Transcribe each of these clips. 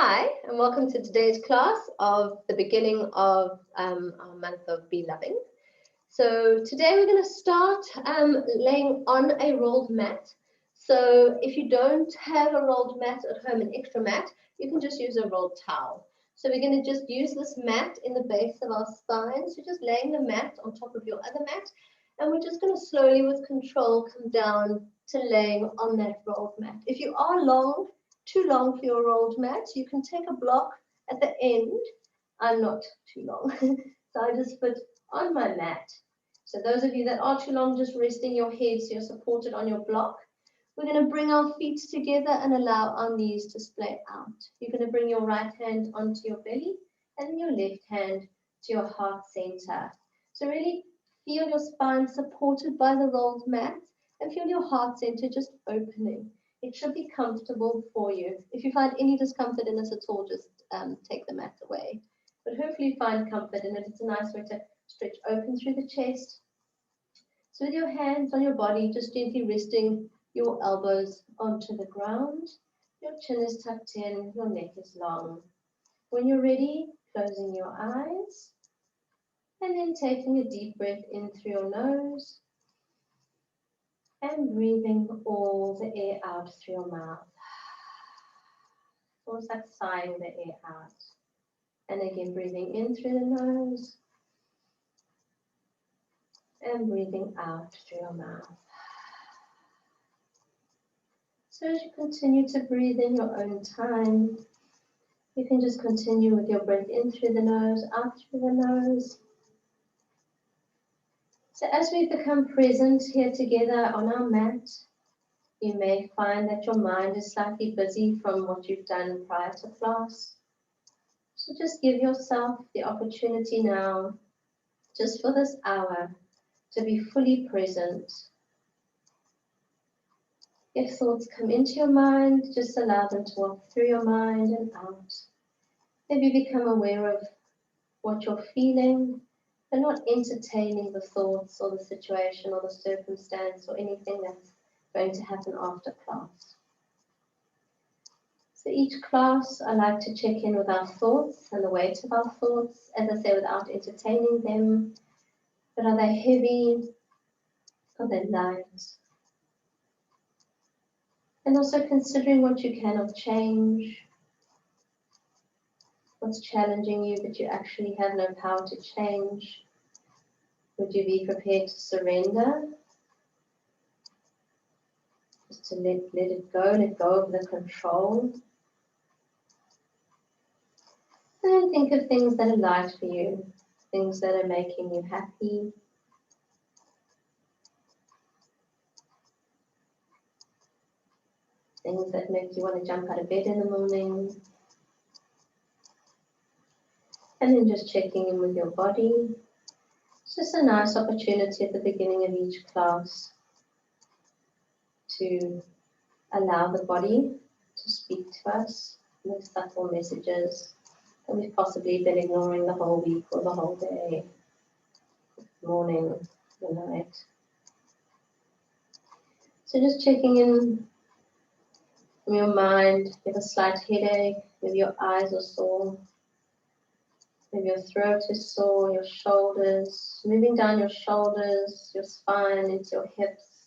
Hi, and welcome to today's class of the beginning of our month of Be Loving. So today we're going to start laying on a rolled mat. So if you don't have a rolled mat at home, an extra mat, you can just use a rolled towel. So we're going to just use this mat in the base of our spine. So just laying the mat on top of your other mat. And we're just going to slowly with control come down to laying on that rolled mat. If you are too long for your rolled mat, you can take a block at the end. I'm not too long, so I just put on my mat. So those of you that are too long, just resting your head so you're supported on your block. We're going to bring our feet together and allow our knees to splay out. You're going to bring your right hand onto your belly and then your left hand to your heart center. So really feel your spine supported by the rolled mat and feel your heart center just opening. It should be comfortable for you. If you find any discomfort in this at all, just take the mat away. But hopefully you find comfort in it. It's a nice way to stretch open through the chest. So with your hands on your body, just gently resting your elbows onto the ground. Your chin is tucked in, your neck is long. When you're ready, closing your eyes. And then taking a deep breath in through your nose. And breathing all the air out through your mouth. Almost like sighing the air out. And again, breathing in through the nose. And breathing out through your mouth. So as you continue to breathe in your own time, you can just continue with your breath in through the nose, out through the nose. So as we become present here together on our mat, you may find that your mind is slightly busy from what you've done prior to class. So just give yourself the opportunity now, just for this hour, to be fully present. If thoughts come into your mind, just allow them to walk through your mind and out. Maybe become aware of what you're feeling, but not entertaining the thoughts or the situation or the circumstance or anything that's going to happen after class. So each class, I like to check in with our thoughts and the weight of our thoughts, as I say, without entertaining them. But are they heavy? Are they light? And also considering what you cannot change, what's challenging you that you actually have no power to change. Would you be prepared to surrender? Just to let it go, let go of the control. And then think of things that are light for you, things that are making you happy. Things that make you want to jump out of bed in the morning. And then just checking in with your body. It's just a nice opportunity at the beginning of each class to allow the body to speak to us with subtle messages that we've possibly been ignoring the whole week or the whole day, morning, the night. So just checking in from your mind. You have a slight headache, maybe your eyes are sore, maybe your throat is sore, your shoulders, moving down your shoulders, your spine into your hips.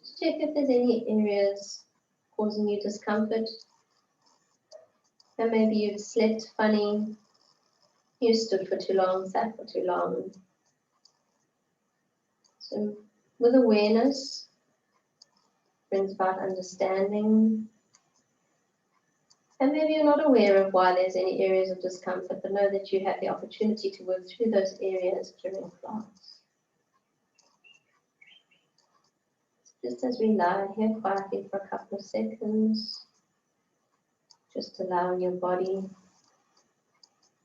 Just check if there's any areas causing you discomfort. And maybe you've slept funny, you stood for too long, sat for too long. So with awareness brings about understanding. And maybe you're not aware of why there's any areas of discomfort, but know that you have the opportunity to work through those areas during class. Just as we lie here quietly for a couple of seconds, just allowing your body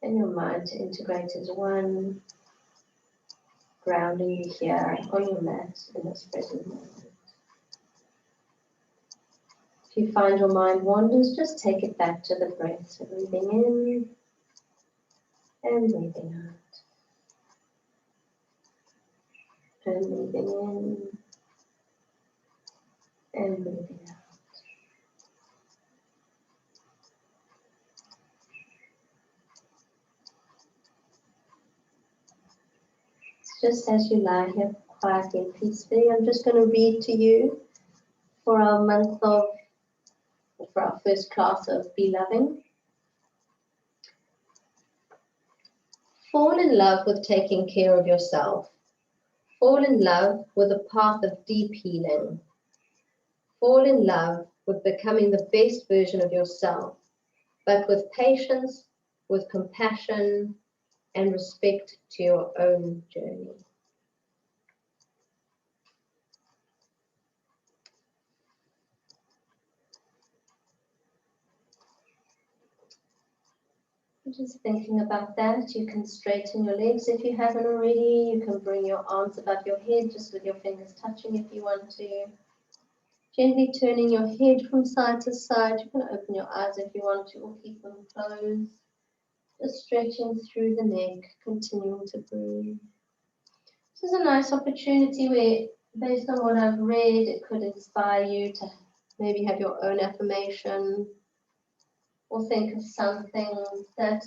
and your mind to integrate as one, grounding you here on your mat in this present moment. If you find your mind wanders, just take it back to the breath. So breathing in and breathing out. And breathing in and breathing out. Just as you lie here quietly and peacefully, I'm just going to read to you for our first class of Be Loving. Fall in love with taking care of yourself. Fall in love with a path of deep healing. Fall in love with becoming the best version of yourself, but with patience, with compassion, and respect to your own journey. Just thinking about that, you can straighten your legs if you haven't already. You can bring your arms above your head, just with your fingers touching if you want to. Gently turning your head from side to side. You can open your eyes if you want to, or keep them closed. Just stretching through the neck, continuing to breathe. This is a nice opportunity where, based on what I've read, it could inspire you to maybe have your own affirmation, or think of something that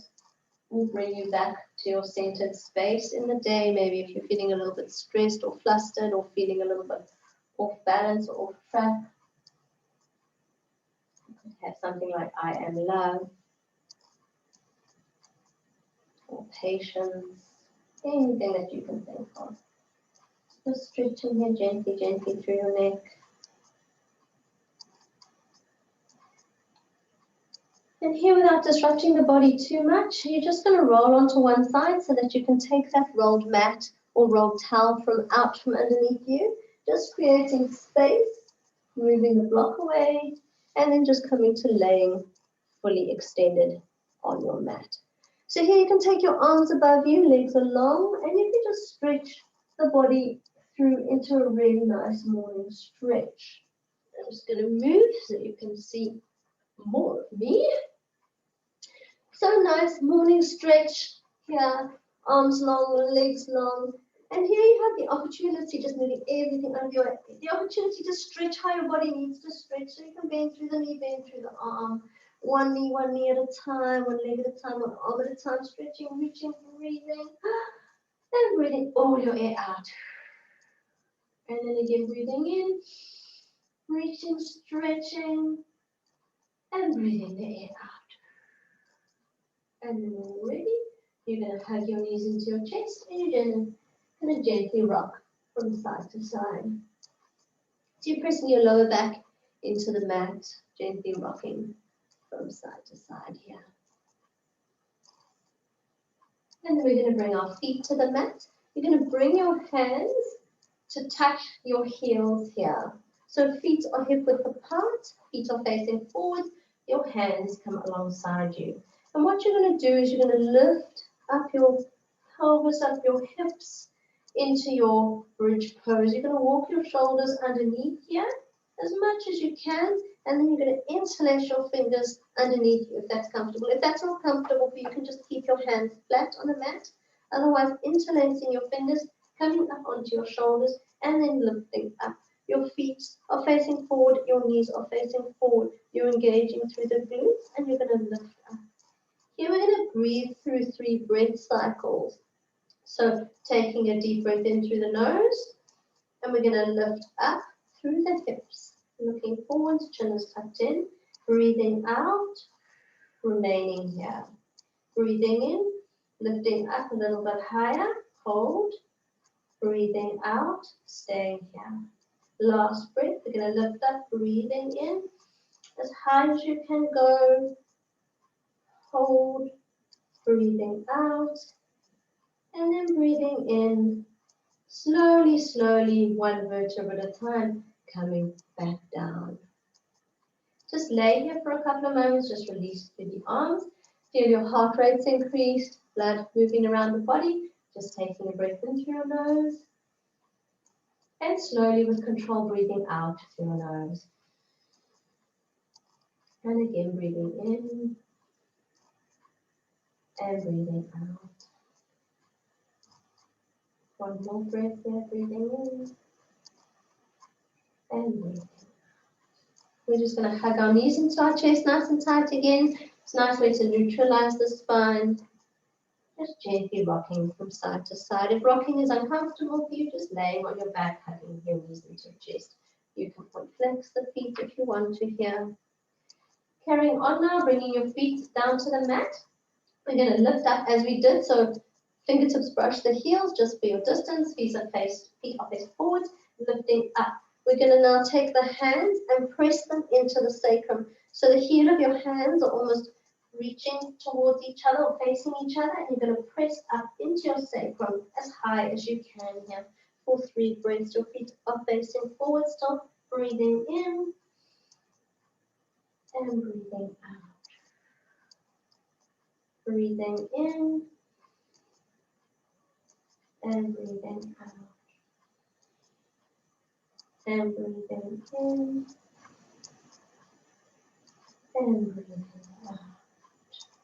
will bring you back to your centered space in the day. Maybe if you're feeling a little bit stressed or flustered, or feeling a little bit off balance or off track, you could have something like I am love, or patience, anything that you can think of. Just stretching here gently, gently through your neck. And here, without disrupting the body too much, you're just going to roll onto one side so that you can take that rolled mat or rolled towel out from underneath you, just creating space, moving the block away, and then just coming to laying fully extended on your mat. So here you can take your arms above you, legs are long, and you can just stretch the body through into a really nice morning stretch. I'm just going to move so you can see more of me. So nice morning stretch here, arms long, legs long. And here you have the opportunity, just moving everything under your head, the opportunity to stretch how your body needs to stretch. So you can bend through the knee, bend through the arm, one knee at a time, one leg at a time, one arm at a time, stretching, reaching, breathing, and breathing all your air out. And then again, breathing in, reaching, stretching, and breathing the air out. And then when you're ready, you're going to hug your knees into your chest, and you're going to gently rock from side to side. So you're pressing your lower back into the mat, gently rocking from side to side here. And then we're going to bring our feet to the mat. You're going to bring your hands to touch your heels here. So feet are hip width apart, feet are facing forward, your hands come alongside you. And what you're going to do is you're going to lift up your pelvis, up your hips into your bridge pose. You're going to walk your shoulders underneath here as much as you can, and then you're going to interlace your fingers underneath you if that's comfortable. If that's not comfortable for you, you can just keep your hands flat on the mat. Otherwise, interlacing your fingers, coming up onto your shoulders, and then lifting up. Your feet are facing forward, your knees are facing forward. You're engaging through the glutes, and you're going to lift up. Here we're going to breathe through 3 breath cycles. So taking a deep breath in through the nose, and we're going to lift up through the hips, looking forward, chin is tucked in, breathing out, remaining here. Breathing in, lifting up a little bit higher, hold, breathing out, staying here. Last breath, we're going to lift up, breathing in as high as you can go, hold, breathing out, and then breathing in, slowly, slowly, one vertebra at a time, coming back down. Just lay here for a couple of moments, just release through the arms, feel your heart rate's increased, blood moving around the body, just taking a breath in through your nose, and slowly with control breathing out through your nose. And again, breathing in, and breathing out. One more breath there, breathing in, and breathing. We're just going to hug our knees into our chest nice and tight again. It's a nice way to neutralize the spine. Just gently rocking from side to side. If rocking is uncomfortable for you, just laying on your back, hugging your knees into your chest. You can point flex the feet if you want to here. Carrying on now, bringing your feet down to the mat. We're going to lift up as we did. So fingertips brush the heels just for your distance. Feet are faced forward, lifting up. We're going to now take the hands and press them into the sacrum. So the heel of your hands are almost reaching towards each other or facing each other. And you're going to press up into your sacrum as high as you can here. For 3 breaths, your feet are facing forward still. Breathing in and breathing out. Breathing in and breathing out. And breathing in and breathing out.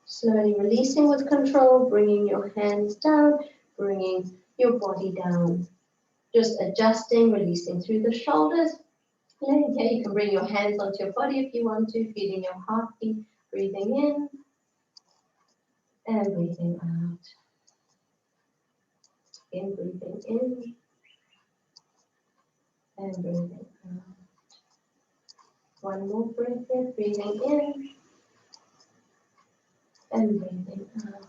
Slowly releasing with control, bringing your hands down, bringing your body down. Just adjusting, releasing through the shoulders. And here you can bring your hands onto your body if you want to, feeling your heartbeat. Breathing in and breathing out. Again, breathing in and breathing out. One more breath here, breathing in and breathing out.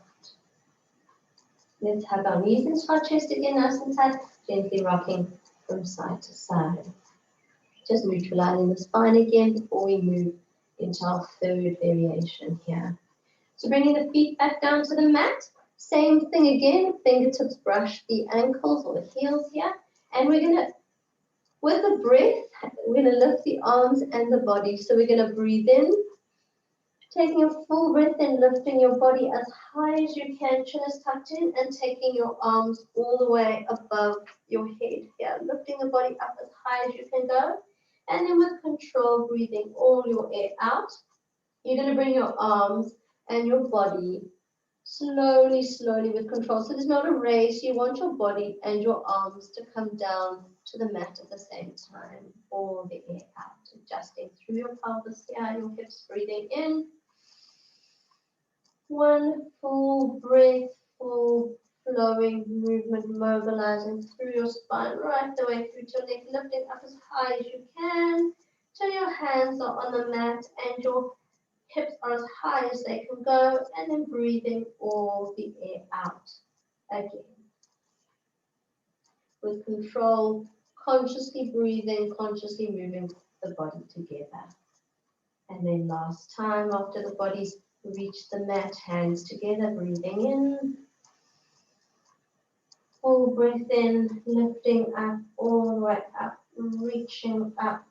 Let's hug our knees into our chest again, nice and tight, gently rocking from side to side. Just neutralizing the spine again before we move into our third variation here. So bringing the feet back down to the mat. Same thing again, fingertips brush the ankles or the heels here. And we're going to, with the breath, we're going to lift the arms and the body. So we're going to breathe in, taking a full breath in, lifting your body as high as you can, chin is tucked in, and taking your arms all the way above your head here, lifting the body up as high as you can go. And then with control, breathing all your air out. You're going to bring your arms and your body slowly, slowly with control. So there's not a race. You want your body and your arms to come down to the mat at the same time. All the air out, adjusting through your pelvis here, your hips, breathing in. One full breath, full flowing movement, mobilizing through your spine, right the way through to your neck, lifting up as high as you can, till your hands are on the mat and your hips are as high as they can go, and then breathing all the air out again. With control, consciously breathing, consciously moving the body together. And then last time, after the body's reached the mat, hands together, breathing in. Full breath in, lifting up, all the way up, reaching up.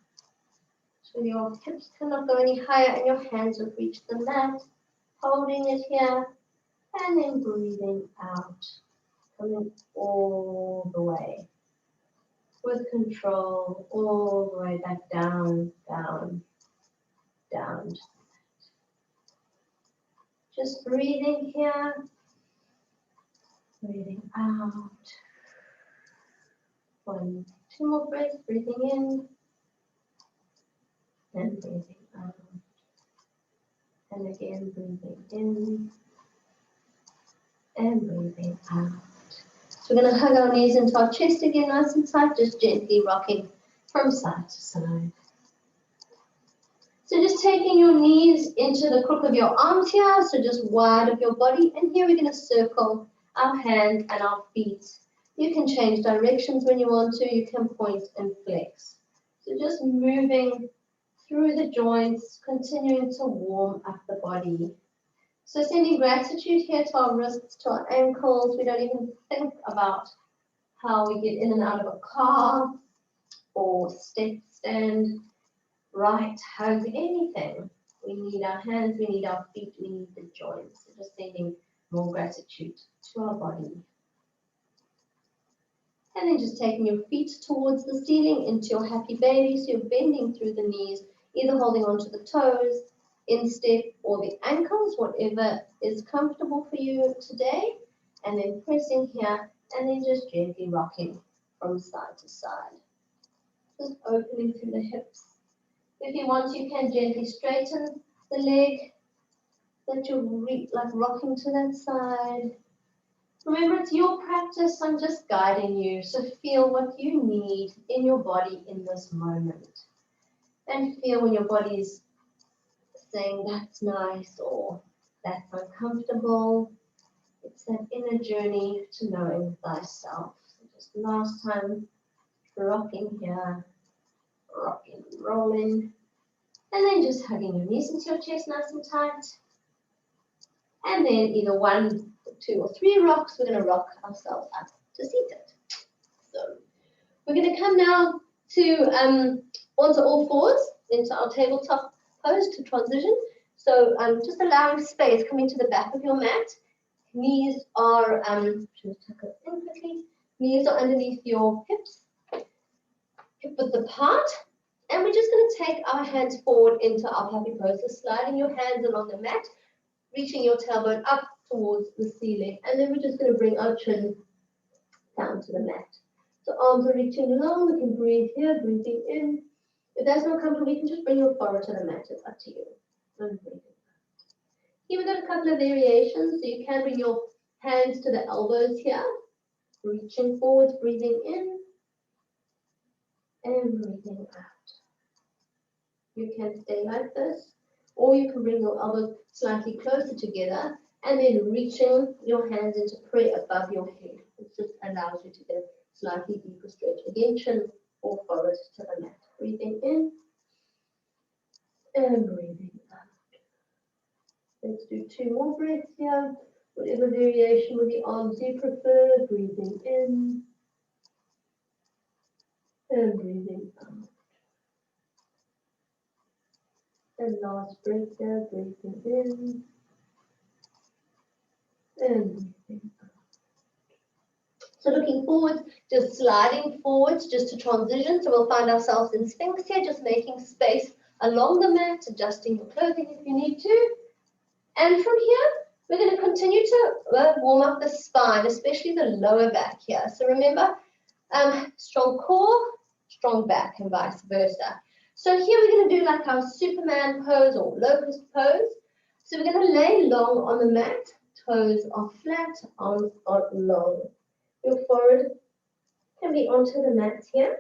So your hips cannot go any higher and your hands will reach the mat. Holding it here and then breathing out. Coming all the way. With control, all the way back down, down, down. Just breathing here. Breathing out. 1, 2 more breaths, breathing in and breathing out. And again, breathing in and breathing out. So we're going to hug our knees into our chest again, nice and tight, just gently rocking from side to side. So just taking your knees into the crook of your arms here, so just wide of your body. And here we're going to circle our hands and our feet. You can change directions when you want to. You can point and flex. So just moving through the joints, continuing to warm up the body. So sending gratitude here to our wrists, to our ankles. We don't even think about how we get in and out of a car or step, stand, right, hug, anything. We need our hands, we need our feet, we need the joints. So just sending more gratitude to our body. And then just taking your feet towards the ceiling into your happy baby. So you're bending through the knees, either holding onto the toes, instep, or the ankles, whatever is comfortable for you today. And then pressing here, and then just gently rocking from side to side. Just opening through the hips. If you want, you can gently straighten the leg that you're like rocking to that side. Remember, it's your practice. I'm just guiding you. So feel what you need in your body in this moment. And feel when your body is saying that's nice or that's uncomfortable. It's that inner journey to knowing thyself. So just last time, rocking here, rocking, rolling, and then just hugging your knees into your chest nice and tight. And then either 1, 2, or 3 rocks, we're going to rock ourselves up to seated. So we're going to come now to onto all fours into our tabletop pose to transition. So just allowing space coming to the back of your mat. Knees are, just tuck it in quickly. Knees are underneath your hips, hip width apart. And we're just going to take our hands forward into our happy pose. So sliding your hands along the mat, reaching your tailbone up towards the ceiling. And then we're just going to bring our chin down to the mat. So arms are reaching long. We can breathe here, breathing in. If that's not comfortable, you can just bring your forehead to the mat. It's up to you. And breathing out. Here we've got a couple of variations. So you can bring your hands to the elbows here. Reaching forwards, breathing in. And breathing out. You can stay like this. Or you can bring your elbows slightly closer together and then reaching your hands into prayer above your head. It just allows you to get a slightly deeper stretch. Again, chin or forehead to the mat. Breathing in and breathing out. Let's do 2 more breaths here. Whatever variation with the arms you prefer. Breathing in and breathing out. And last breath here, breathing in and breathing out. So looking forward, just sliding forwards, just to transition. So we'll find ourselves in Sphinx here, just making space along the mat, adjusting your clothing if you need to. And from here, we're going to continue to warm up the spine, especially the lower back here. So remember, strong core, strong back, and vice versa. So here we're going to do like our Superman pose or locust pose. So we're going to lay long on the mat. Toes are flat, arms are long. Your forehead can be onto the mat here.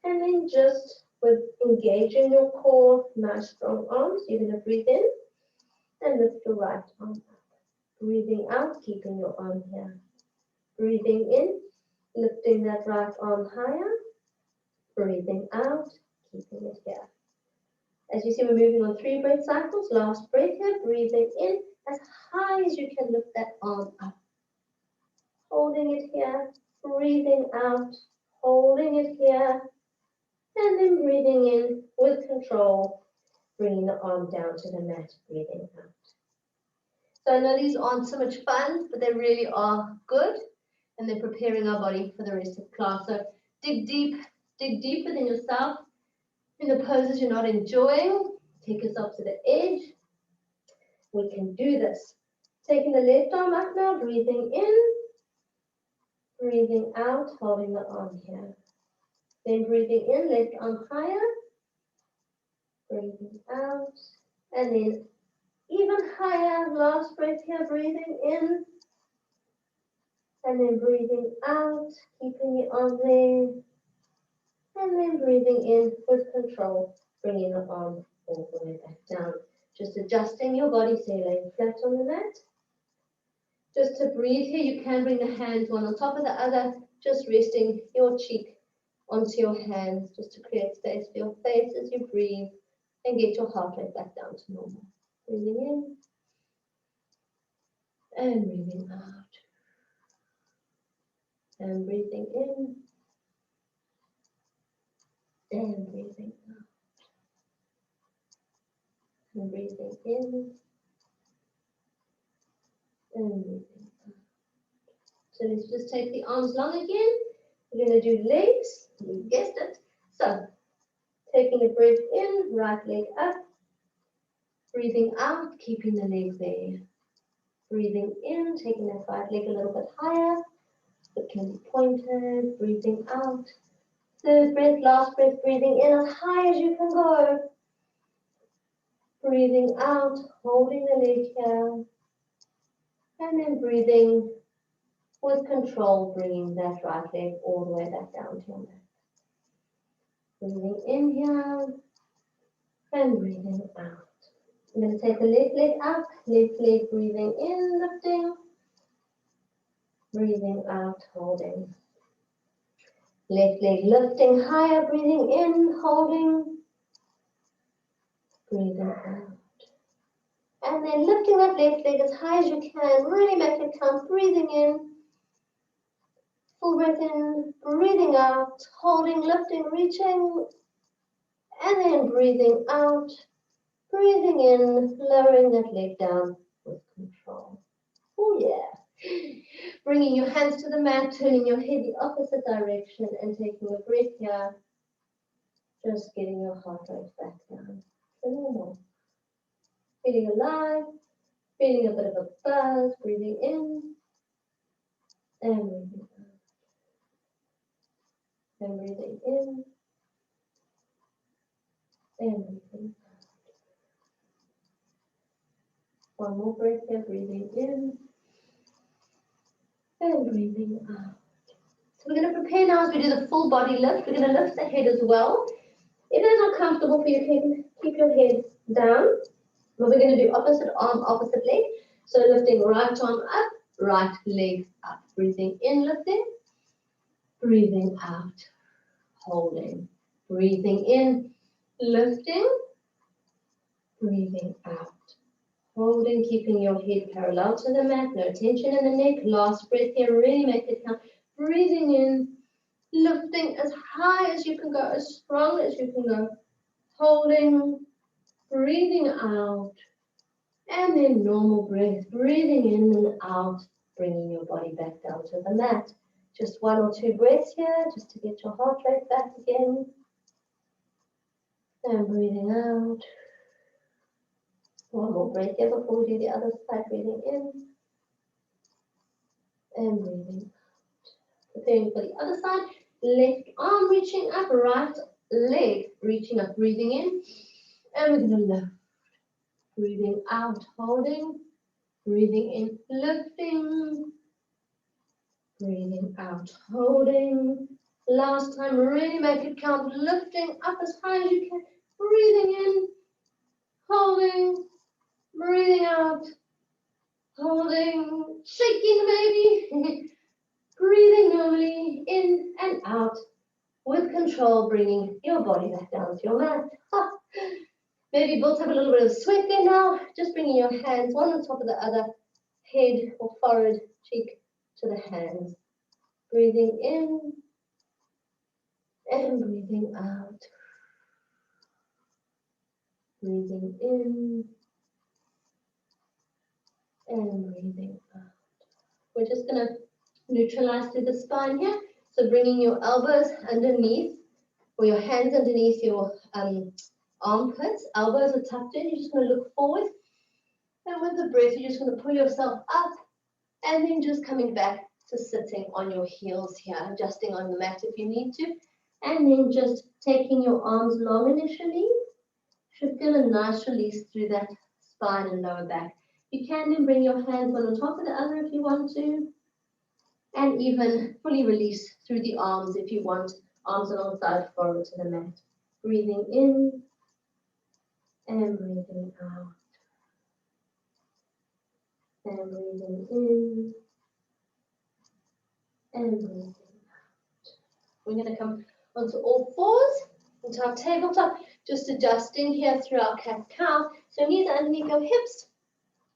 And then just with engaging your core, nice strong arms, you're going to breathe in and lift your right arm up. Breathing out, keeping your arm here. Breathing in, lifting that right arm higher. Breathing out, keeping it here. As you see, we're moving on 3 breath cycles. Last breath here, breathing in as high as you can lift that arm up. Holding it here, breathing out, holding it here, and then breathing in with control, bringing the arm down to the mat, breathing out. So I know these aren't so much fun, but they really are good, and they're preparing our body for the rest of class. So dig deep within yourself. In the poses you're not enjoying, take yourself to the edge. We can do this. Taking the left arm up now, breathing in, breathing out, holding the arm here. Then breathing in, left arm higher, breathing out, and then even higher, last breath here, breathing in, and then breathing out, keeping the arm there, and then breathing in with control, bringing the arm all the way back down. Just adjusting your body, so you're laying flat on the mat. Just to breathe here, you can bring the hands one on top of the other, just resting your cheek onto your hands, just to create space for your face as you breathe and get your heart rate back down to normal. Breathing in and breathing out. And breathing in and breathing out. And breathing in and breathing out. So let's just take the arms long again. We're going to do legs. You guessed it. So taking a breath in, right leg up. Breathing out, keeping the leg there. Breathing in, taking that right leg a little bit higher. It can be pointed. Breathing out. Third breath, last breath, breathing in as high as you can go. Breathing out, holding the leg here. And then breathing With control, bringing that right leg all the way back down to your mat. Breathing in here and breathing out. I'm going to take the left leg up, left leg breathing in, lifting, breathing out, holding. Left leg lifting higher, breathing in, holding, breathing out. And then lifting that left leg as high as you can, really make it count, breathing in, full breath in, breathing out, holding, lifting, reaching, and then breathing out, breathing in, lowering that leg down with control. Oh yeah. Bringing your hands to the mat, turning your head the opposite direction and taking a breath here. Just getting your heart rate back down to normal. Feeling alive, feeling a bit of a buzz, breathing in and breathing out. And breathing in and breathing out. One more breath here, breathing in and breathing out. So we're going to prepare now as we do the full body lift. We're going to lift the head as well. If it is not comfortable for you, keep your head down. But we're going to do opposite arm, opposite leg. So lifting right arm up, right leg up. Breathing in, lifting. Breathing out, holding. Breathing in, lifting. Breathing out, holding, keeping your head parallel to the mat. No tension in the neck. Last breath here, really make it count. Breathing in, lifting as high as you can go, as strong as you can go. Holding, breathing out, and then normal breath, breathing in and out, bringing your body back down to the mat. Just one or two breaths here, just to get your heart rate back again. And breathing out. One more breath here before we do the other side, breathing in and breathing out. Preparing for the other side, left arm reaching up, right leg reaching up, breathing in, and we're going to lift. Breathing out, holding, breathing in, lifting, breathing out, holding. Last time, really make it count, lifting up as high as you can, breathing in, holding, breathing out, holding, shaking maybe, breathing normally in and out with control, bringing your body back down to your mat. Maybe built up a little bit of sweat there now, just bringing your hands one on top of the other, head or forehead, cheek to the hands. Breathing in and breathing out. Breathing in and breathing out. We're just going to neutralize through the spine here. So bringing your elbows underneath, or your hands underneath your armpits. Elbows are tucked in. You're just going to look forward. And with the breath, you're just going to pull yourself up and then just coming back to sitting on your heels here, adjusting on the mat if you need to. And then just taking your arms long initially. Should feel a nice release through that spine and lower back. You can then bring your hands one on top of the other if you want to. And even fully release through the arms if you want, arms alongside forward to the mat. Breathing in and breathing out. And breathing in and breathing out. We're going to come onto all fours, into our tabletop, just adjusting here through our cat-cow. So knees are underneath your hips.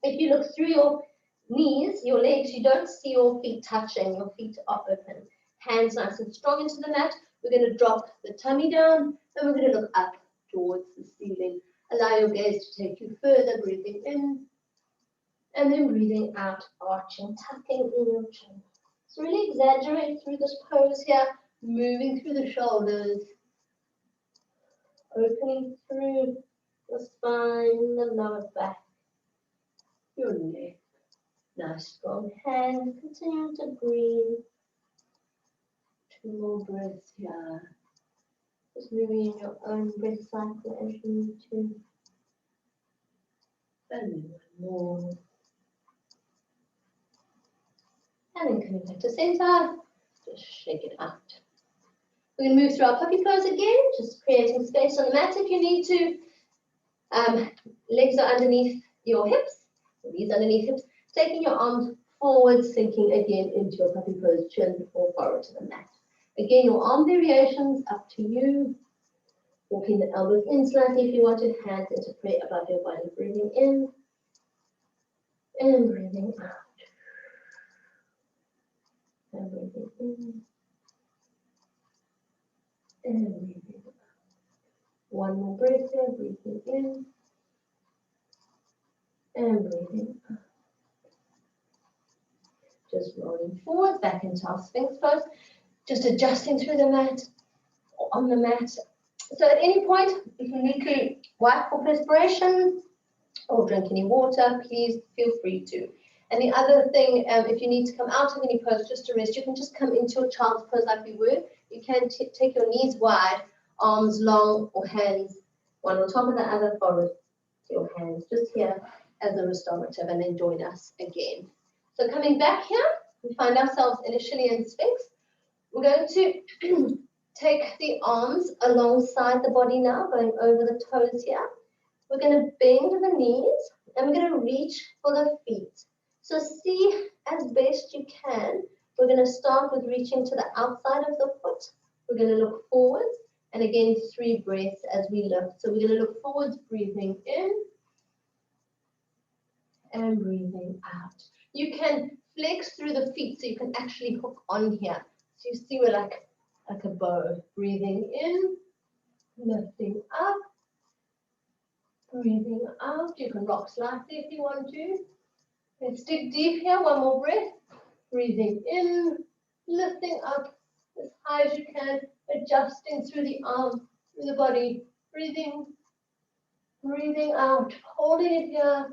If you look through your knees, your legs, you don't see your feet touching. Your feet are open. Hands nice and strong into the mat. We're going to drop the tummy down, and we're going to look up towards the ceiling. Allow your gaze to take you further, breathing in, and then breathing out, arching, tucking in your chin. So really exaggerate through this pose here, moving through the shoulders, opening through the spine, the lower back, your neck. Nice strong hands, continue to breathe. Two more breaths here. Just moving in your own breath cycle as you need to. And then one more. And then coming back to center, just shake it out. We're going to move through our puppy pose again, just creating space on the mat if you need to. Legs are underneath your hips, knees underneath hips, taking your arms forward, sinking again into your puppy pose, chin or forward to the mat. Again, your arm variations up to you. Walking the elbows in slightly if you want to, hands into prayer above your body, breathing in and breathing out. And breathing in and breathing out. One more breath here, breathing in and breathing out. Just rolling forward, back into our Sphinx pose. Just adjusting through the mat, or on the mat. So at any point, if you need to wipe for perspiration or drink any water, please feel free to. And the other thing, if you need to come out of any pose just to rest, you can just come into your child's pose like we were. You can take your knees wide, arms long, or hands one on top of the other, forward to your hands, just here as a restorative, and then join us again. So coming back here, we find ourselves initially in Sphinx. We're going to take the arms alongside the body now, going over the toes here. We're going to bend the knees and we're going to reach for the feet. So see as best you can. We're going to start with reaching to the outside of the foot. We're going to look forward, and again 3 breaths as we lift. So we're going to look forwards, breathing in and breathing out. You can flex through the feet so you can actually hook on here. So you see we're like a bow. Breathing in, lifting up, breathing out. You can rock slightly if you want to. Let's dig deep here. One more breath. Breathing in, lifting up as high as you can, adjusting through the arm, through the body. Breathing, breathing out, holding it here,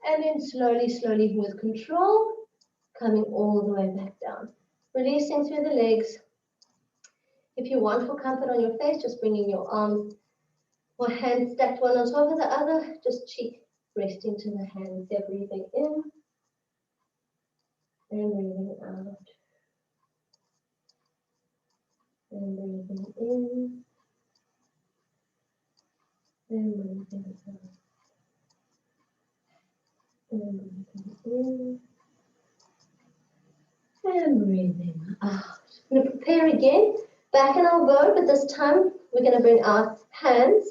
and then slowly, slowly with control, coming all the way back down. Releasing through the legs. If you want for comfort on your face, just bringing your arms or hands stacked one on top of the other, just cheek resting to the hands there, breathing in and breathing out. And breathing in and breathing out. And breathing in and breathing out. I'm going to prepare again. Back in our bow, but this time we're going to bring our hands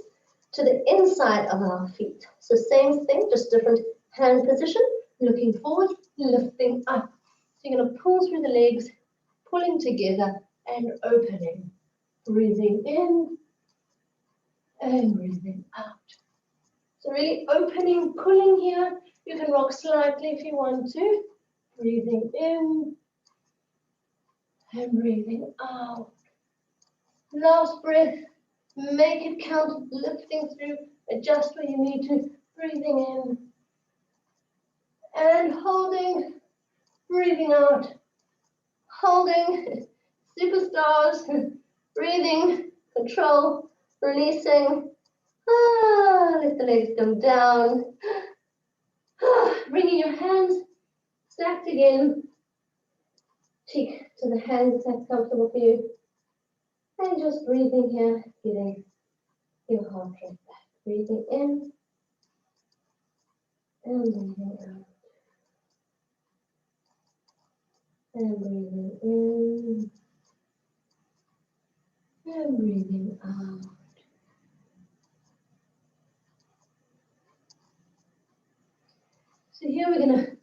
to the inside of our feet. So same thing, just different hand position, looking forward, lifting up. So you're going to pull through the legs, pulling together and opening. Breathing in and breathing out. So really opening, pulling here. You can rock slightly if you want to. Breathing in and breathing out. Last breath, make it count, lifting through, adjust where you need to, breathing in and holding, breathing out, holding, superstars, breathing, control, releasing, let the legs come down, bringing your hands stacked again, cheek to the hands if that's comfortable for you. And just breathing here, getting your heart rate back. Breathing in and breathing out. And breathing in and breathing out. So here we're going to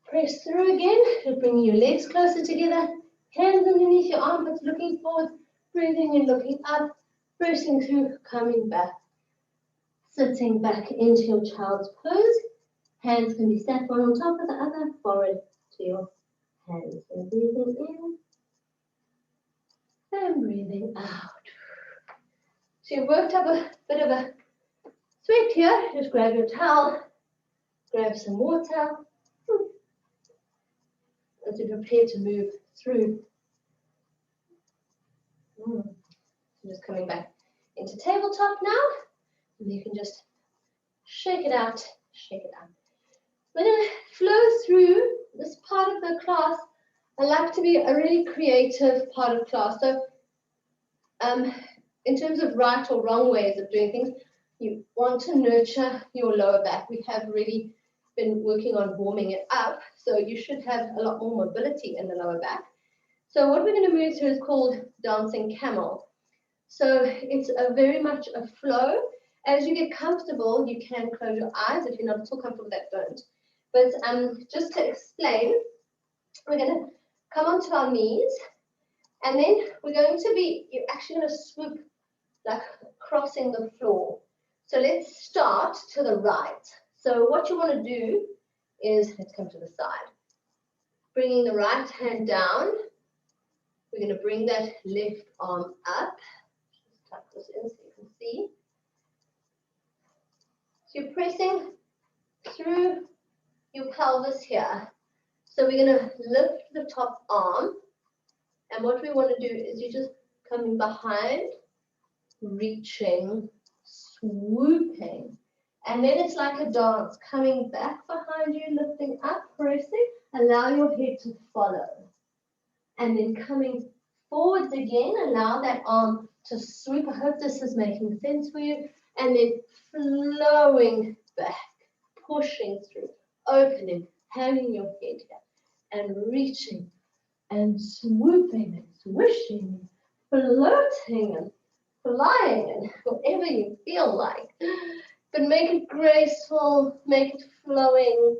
press through again, just bringing your legs closer together, hands underneath your armpits, looking forward. Breathing in, looking up, pressing through, coming back, sitting back into your child's pose. Hands can be stacked one on top of the other, forward to your hands. And breathing in and breathing out. So you've worked up a bit of a sweat here. Just grab your towel, grab some water, as you prepare to move through. So just coming back into tabletop now, and you can just shake it out, shake it out. We're going to flow through this part of the class. I like to be a really creative part of class. So in terms of right or wrong ways of doing things, you want to nurture your lower back. We have really been working on warming it up, so you should have a lot more mobility in the lower back. So what we're going to move through is called dancing camel. So it's very much a flow. As you get comfortable, you can close your eyes. If you're not too comfortable, that don't. But just to explain, we're going to come onto our knees, and then we're going to be, you're actually going to swoop like crossing the floor. So let's start to the right. So what you want to do is, let's come to the side. Bringing the right hand down. We're going to bring that left arm up. Just tuck this in so you can see. So you're pressing through your pelvis here. So we're going to lift the top arm. And what we want to do is you're just coming behind, reaching, swooping. And then it's like a dance, coming back behind you, lifting up, pressing, allow your head to follow. And then coming forwards again, allow that arm to swoop. I hope this is making sense for you. And then flowing back, pushing through, opening, hanging your head here, and reaching, and swooping, and swishing, floating, and flying, and whatever you feel like. But make it graceful, make it flowing.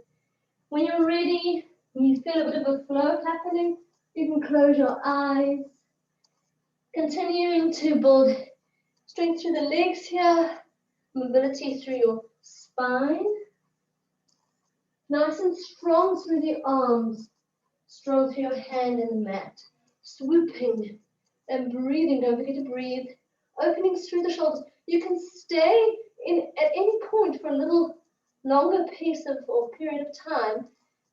When you're ready, when you feel a bit of a flow happening, you can close your eyes. Continuing to build strength through the legs here, mobility through your spine. Nice and strong through the arms, strong through your hand in the mat. Swooping and breathing, don't forget to breathe. Opening through the shoulders. You can stay in at any point for a little longer piece of or period of time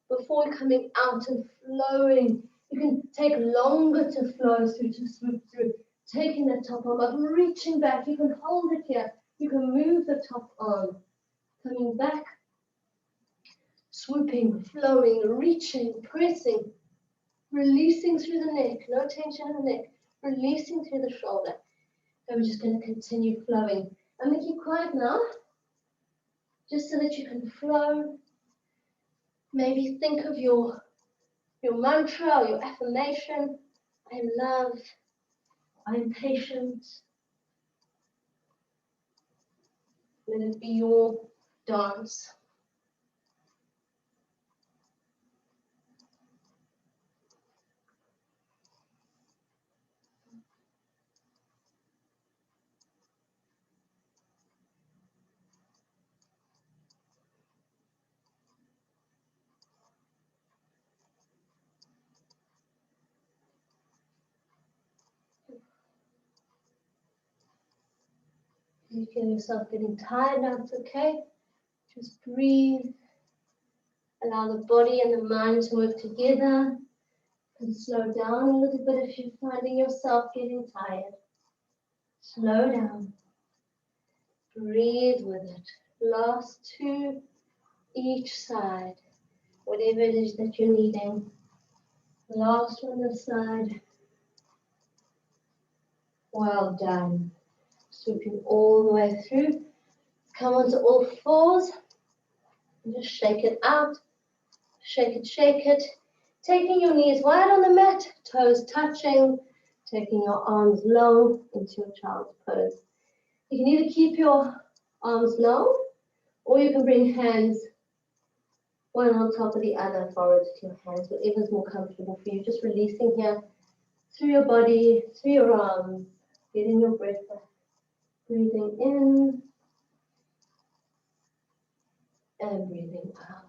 before coming out and flowing. You can take longer to flow through, to swoop through. Taking that top arm up, reaching back. You can hold it here. You can move the top arm. Coming back, swooping, flowing, reaching, pressing, releasing through the neck. No tension in the neck. Releasing through the shoulder. And we're just going to continue flowing. I'm going to keep quiet now, just so that you can flow. Maybe think of your mantra or your affirmation. I am love. I am patient. Let it be your dance. You feel yourself getting tired now, it's okay. Just breathe. Allow the body and the mind to work together. And slow down a little bit if you're finding yourself getting tired. Slow down. Breathe with it. Last two each side. Whatever it is that you're needing. Last one this side. Well done. Swooping all the way through. Come onto all fours. And just shake it out. Shake it, shake it. Taking your knees wide on the mat, toes touching, taking your arms long into your child's pose. You can either keep your arms long, or you can bring hands one on top of the other, forward to your hands, whatever's more comfortable for you. Just releasing here through your body, through your arms, getting your breath back. Breathing in and breathing out.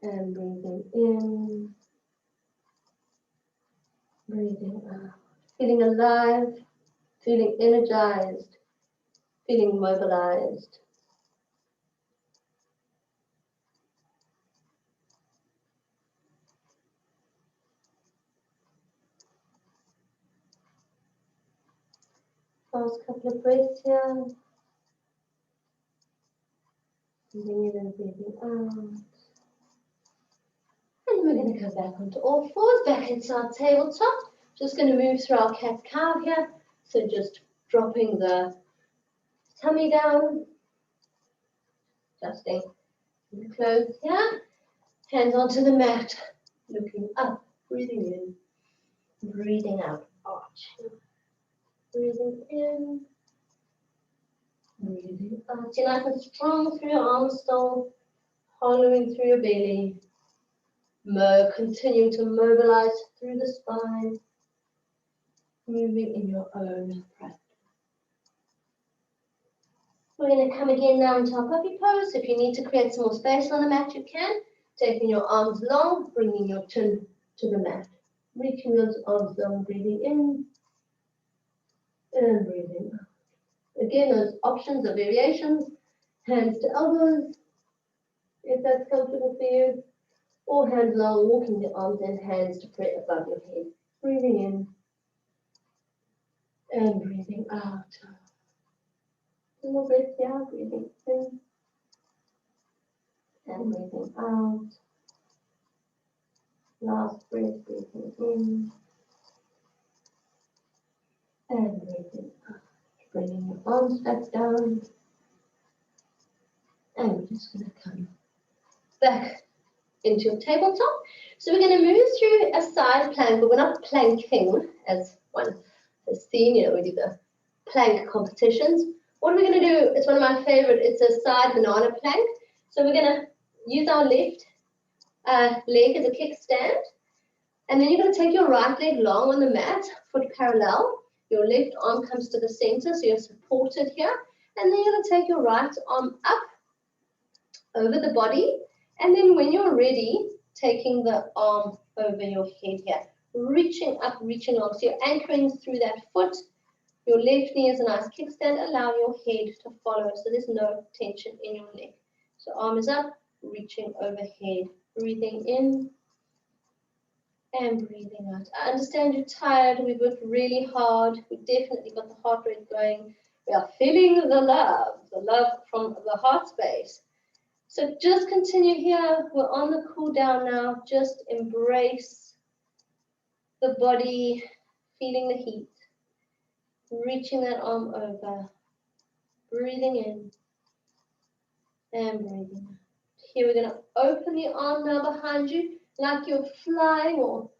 And breathing in, breathing out. Feeling alive, feeling energized, feeling mobilized. Last couple of breaths here. Breathing in and breathing out. And we're going to go back onto all fours, back into our tabletop. Just going to move through our cat-cow here. So just dropping the tummy down, adjusting the clothes here. Hands onto the mat, looking up, breathing in, breathing out, arching. Breathing in, breathing out. You're nice and strong through your arms still, hollowing through your belly. Continuing to mobilize through the spine, moving in your own practice. We're going to come again now into our puppy pose. If you need to create some more space on the mat, you can. Taking your arms long, bringing your chin to the mat. Reaching those arms long, breathing in and breathing out. Again, those options or variations, hands to elbows, if that's comfortable for you. Or hands long, walking the arms and hands to pray above your head. Breathing in and breathing out. One more breath here, breathing in and breathing out. Last breath, breathing in and breathing out. Bringing your arms back down. And we're just going to come back into your tabletop. So we're going to move through a side plank, but we're not planking as one has seen, we do the plank competitions. What we're going to do, it's one of my favorite, it's a side banana plank. So we're going to use our left leg as a kickstand, and then you're going to take your right leg long on the mat, foot parallel. Your left arm comes to the center, so you're supported here, and then you're going to take your right arm up over the body. And then when you're ready, taking the arm over your head here, reaching up, reaching long. So you're anchoring through that foot. Your left knee is a nice kickstand. Allow your head to follow. So there's no tension in your neck. So arm is up, reaching overhead, breathing in and breathing out. I understand you're tired. We worked really hard. We definitely got the heart rate going. We are feeling the love from the heart space. So just continue here. We're on the cool down now. Just embrace the body, feeling the heat. Reaching that arm over. Breathing in and breathing out. Here we're going to open the arm now behind you like you're flying or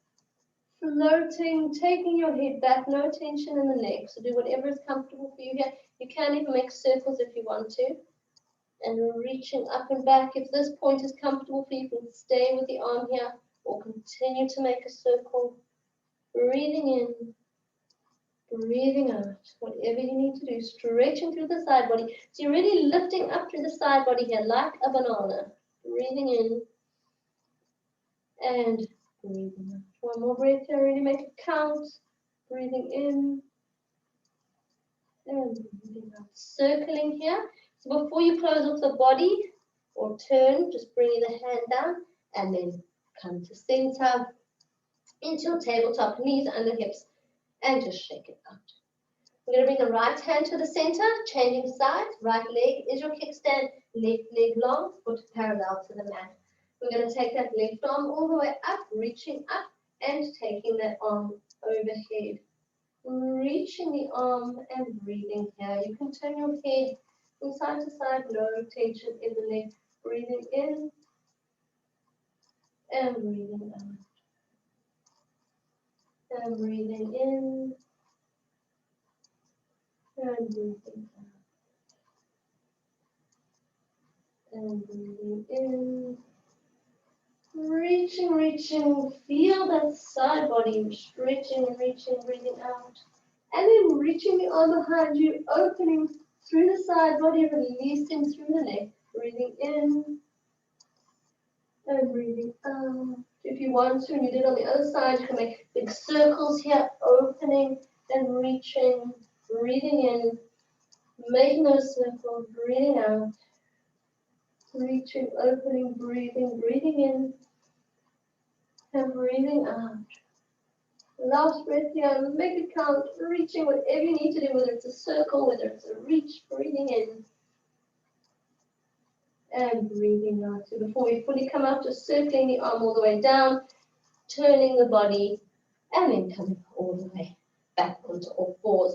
floating, taking your head back, no tension in the neck. So do whatever is comfortable for you here. You can even make circles if you want to. And reaching up and back. If this point is comfortable for you, you can stay with the arm here or continue to make a circle. Breathing in, breathing out, whatever you need to do. Stretching through the side body. So you're really lifting up through the side body here like a banana. Breathing in and breathing out. One more breath here, really make it count. Breathing in and breathing out. Circling here. So before you close off the body or turn, just bring the hand down and then come to center into your tabletop, knees under hips, and just shake it out. We're going to bring the right hand to the center, changing sides. Right leg is your kickstand, left leg long, foot parallel to the mat. We're going to take that left arm all the way up, reaching up and taking that arm overhead. Reaching the arm and breathing here. You can turn your head from side to side, no tension in the neck. Breathing in and breathing out. And breathing in and breathing out. And breathing in. Reaching, reaching. Feel that side body stretching and reaching, breathing out. And then reaching the arm behind you, opening through the side body, releasing through the neck. Breathing in and breathing out. If you want to, and you did on the other side, you can make big circles here, opening and reaching, breathing in, making those circles, breathing out, reaching, opening, breathing, breathing in, and breathing out. Last breath here, make it count, reaching whatever you need to do, whether it's a circle, whether it's a reach, breathing in, And breathing out. So before we fully come up, just circling the arm all the way down, turning the body, and then coming all the way back onto all fours.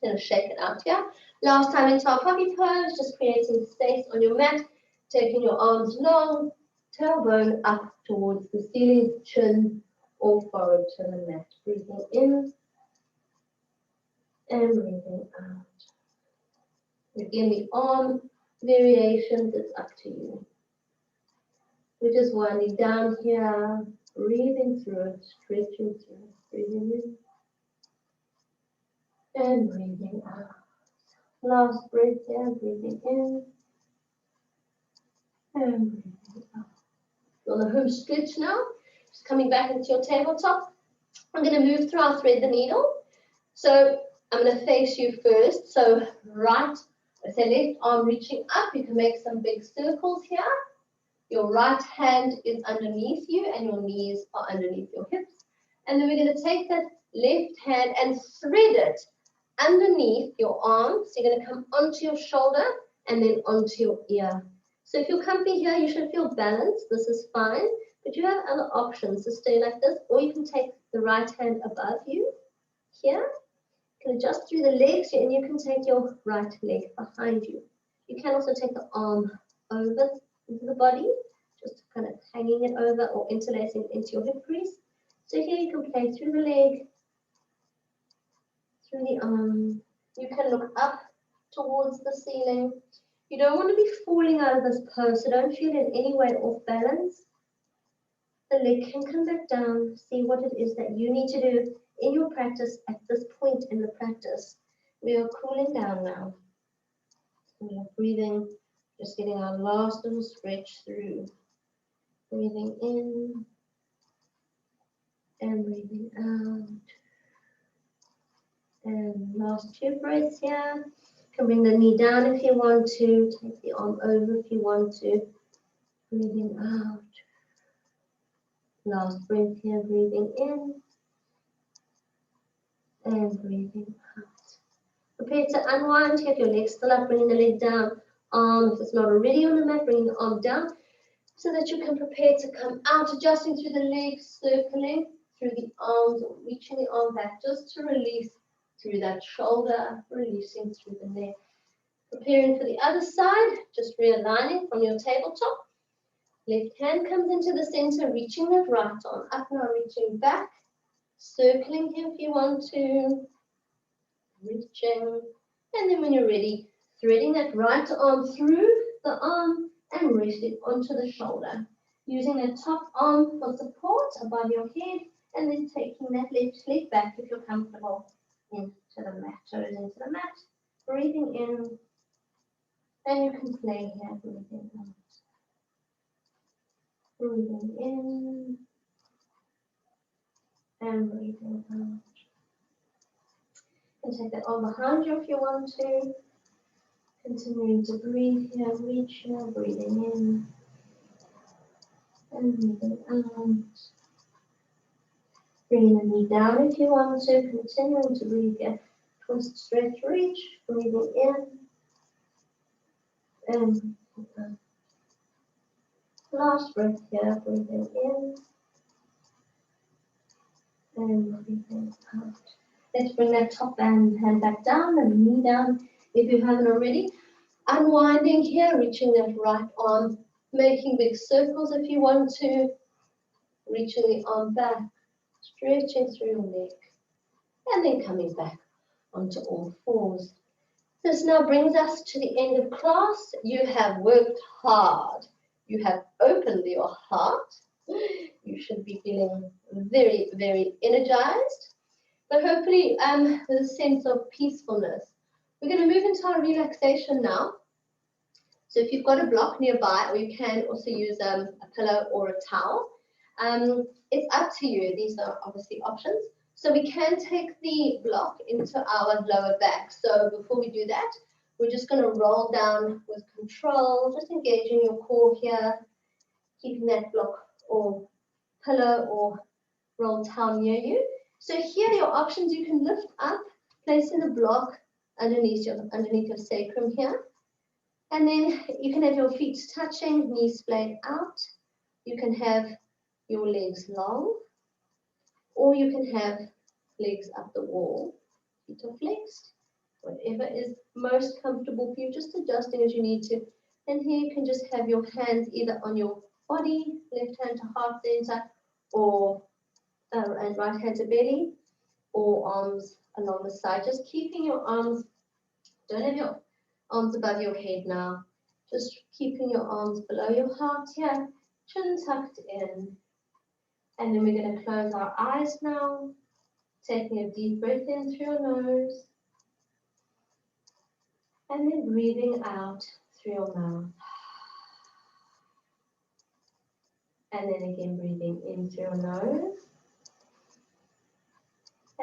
Then shake it out here. Last time into our puppy pose, just creating space on your mat, taking your arms long, tailbone up towards the ceiling, chin or forward to the mat. Breathing in and breathing out. Again, the arm variations, it's up to you. We're just winding down here, breathing through it, stretching through it, breathing in and breathing out. Last breath here, breathing in and breathing out. On the home stretch now, just coming back into your tabletop. I'm going to move through our thread the needle. So I'm going to face you first. So right, let's say left arm reaching up. You can make some big circles here. Your right hand is underneath you and your knees are underneath your hips. And then we're going to take that left hand and thread it underneath your arm. So you're going to come onto your shoulder and then onto your ear. So if you're comfy here, you should feel balanced. This is fine. But you have other options to stay like this, or you can take the right hand above you here. You can adjust through the legs and you can take your right leg behind you. You can also take the arm over into the body, just kind of hanging it over or interlacing it into your hip crease. So here you can play through the leg, through the arm. You can look up towards the ceiling. You don't want to be falling out of this pose, so don't feel in any way off balance. The leg can come back down. See what it is that you need to do in your practice at this point in the practice. We are cooling down now. We are breathing, just getting our last little stretch through. Breathing in and breathing out. And last 2 breaths here. You can bring the knee down if you want to. Take the arm over if you want to. Breathing out. Last breath here, breathing in and breathing out. Prepare to unwind. Have your legs still up, bringing the leg down. Arm, if it's not already on the mat, bringing the arm down so that you can prepare to come out, adjusting through the legs, circling through the arms, or reaching the arm back just to release through that shoulder, releasing through the neck. Preparing for the other side, just realigning from your tabletop. Left hand comes into the center, reaching that right arm up now, reaching back, circling here if you want to, reaching, and then when you're ready, threading that right arm through the arm and resting onto the shoulder, using the top arm for support above your head, and then taking that left leg back if you're comfortable into the mat, toes into the mat, breathing in, and you can play here, breathing out. Breathing in and breathing out. You can take that arm behind you if you want to. Continuing to breathe here, reach here, breathing in and breathing out. Bringing the knee down if you want to. Continuing to breathe here. Twist, stretch, reach, breathing in and breathing out. Last breath here, breathing in and breathing out. Let's bring that top hand back down and knee down if you haven't already. Unwinding here, reaching that right arm, making big circles if you want to, reaching the arm back, stretching through your neck, and then coming back onto all fours. This now brings us to the end of class. You have worked hard. You have opened your heart. You should be feeling very, very energized, but hopefully with a sense of peacefulness. We're going to move into our relaxation now. So if you've got a block nearby, or you can also use a pillow or a towel, it's up to you. These are obviously options. So we can take the block into our lower back. So before we do that, we're just going to roll down with control, just engaging your core here, keeping that block or pillow or roll towel near you. So here are your options. You can lift up, placing the block underneath your sacrum here. And then you can have your feet touching, knees splayed out. You can have your legs long, or you can have legs up the wall, feet are flexed. Whatever is most comfortable for you, just adjusting as you need to. And here you can just have your hands either on your body, left hand to heart center, or and right hand to belly, or arms along the side. Just keeping your arms, don't have your arms above your head now. Just keeping your arms below your heart here, chin tucked in. And then we're going to close our eyes now, taking a deep breath in through your nose. And then breathing out through your mouth. And then again breathing in through your nose.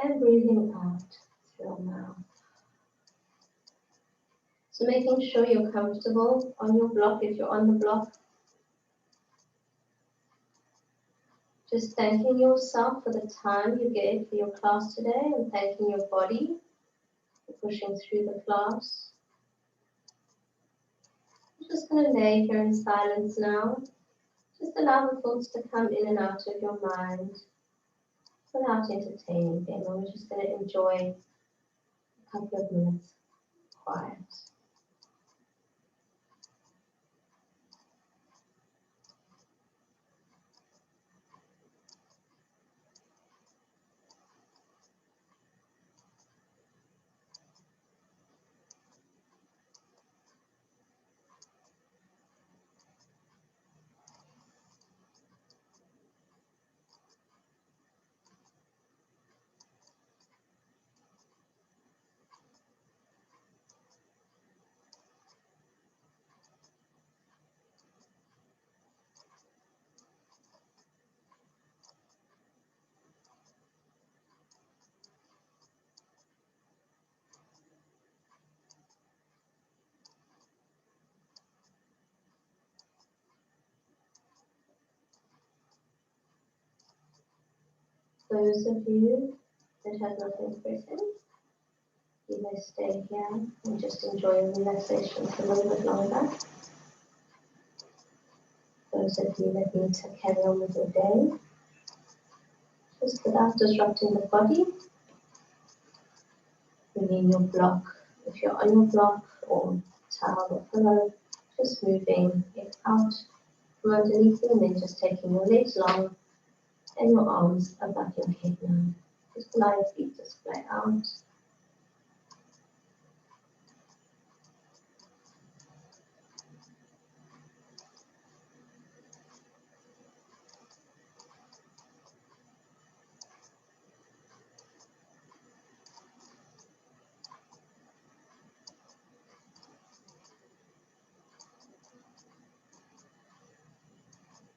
And breathing out through your mouth. So making sure you're comfortable on your block if you're on the block. Just thanking yourself for the time you gave for your class today and thanking your body for pushing through the class. I'm just going to lay here in silence now. Just allow the thoughts to come in and out of your mind without entertaining them. And we're just going to enjoy a couple of minutes quiet. Those of you that have nothing present, you may stay here and just enjoy relaxation for a little bit longer. Those of you that need to carry on with your day, just without disrupting the body, moving your block. If you're on your block or towel or pillow, just moving it out from underneath you and then just taking your legs long and your arms above your head now. Just allow your feet to splay out.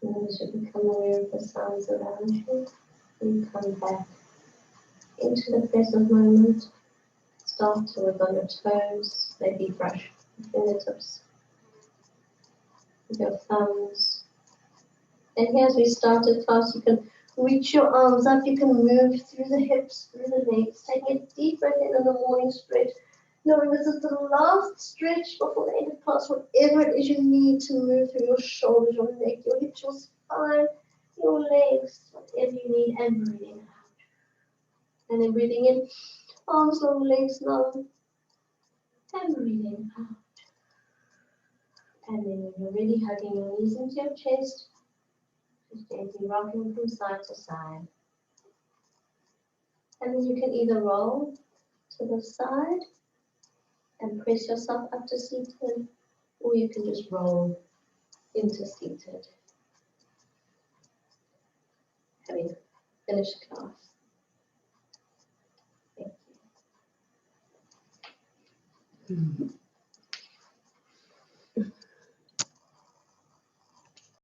And as you become aware of the sounds around you, you come back into the present moment. Start to work on your toes, maybe brush your fingertips with your thumbs. And here as we started class, you can reach your arms up, you can move through the hips, through the legs, taking a deep breath in on the morning stretch. Knowing this is the last stretch before the end of class, whatever it is you need to move through your shoulders, your neck, your hips, your spine, your legs, whatever you need, and breathing out. And then breathing in, arms long, legs long, and breathing out. And then when you're ready, hugging your knees into your chest, just gently rocking from side to side. And then you can either roll to the side and press yourself up to seated, or you can just roll into seated. Having finished class. Thank you.